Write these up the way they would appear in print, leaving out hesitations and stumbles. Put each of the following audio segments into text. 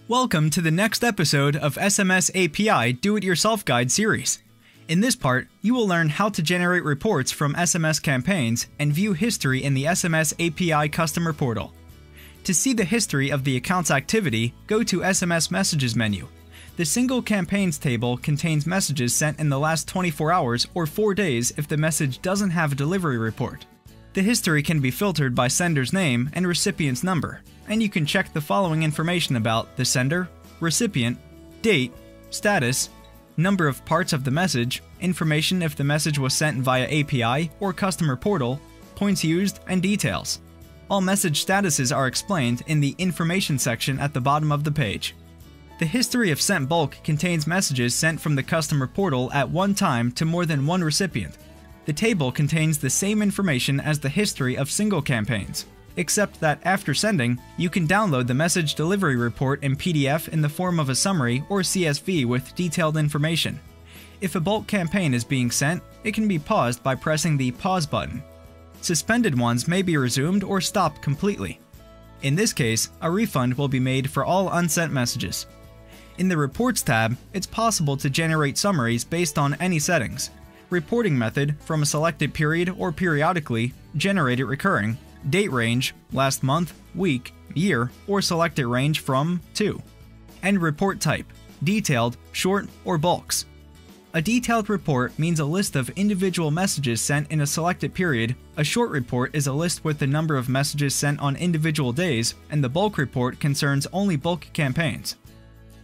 Welcome to the next episode of SMS API Do-It-Yourself Guide series. In this part, you will learn how to generate reports from SMS campaigns and view history in the SMS API customer portal. To see the history of the account's activity, go to SMS Messages menu. The Single Campaigns table contains messages sent in the last 24 hours or 4 days if the message doesn't have a delivery report. The history can be filtered by sender's name and recipient's number, and you can check the following information about the sender, recipient, date, status, number of parts of the message, information if the message was sent via API or customer portal, points used, and details. All message statuses are explained in the Information section at the bottom of the page. The history of sent bulk contains messages sent from the customer portal at one time to more than one recipient. The table contains the same information as the history of single campaigns, except that after sending, you can download the message delivery report in PDF in the form of a summary or CSV with detailed information. If a bulk campaign is being sent, it can be paused by pressing the pause button. Suspended ones may be resumed or stopped completely. In this case, a refund will be made for all unsent messages. In the Reports tab, it's possible to generate summaries based on any settings. Reporting method from a selected period or periodically, generate it recurring, date range, last month, week, year, or selected range from, to. And report type, detailed, short, or bulks. A detailed report means a list of individual messages sent in a selected period, a short report is a list with the number of messages sent on individual days, and the bulk report concerns only bulk campaigns.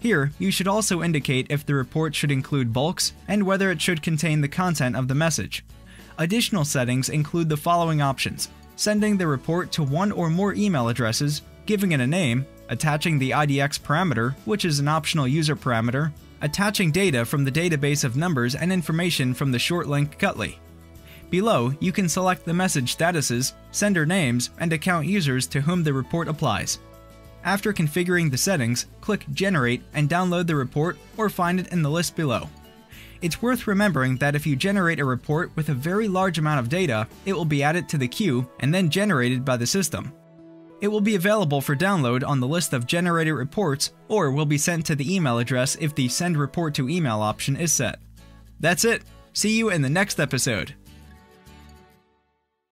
Here, you should also indicate if the report should include bulks and whether it should contain the content of the message. Additional settings include the following options: sending the report to one or more email addresses, giving it a name, attaching the IDX parameter, which is an optional user parameter, attaching data from the database of numbers and information from the short link Cutly. Below, you can select the message statuses, sender names, and account users to whom the report applies. After configuring the settings, click Generate and download the report or find it in the list below. It's worth remembering that if you generate a report with a very large amount of data, it will be added to the queue and then generated by the system. It will be available for download on the list of generated reports or will be sent to the email address if the Send Report to Email option is set. That's it! See you in the next episode!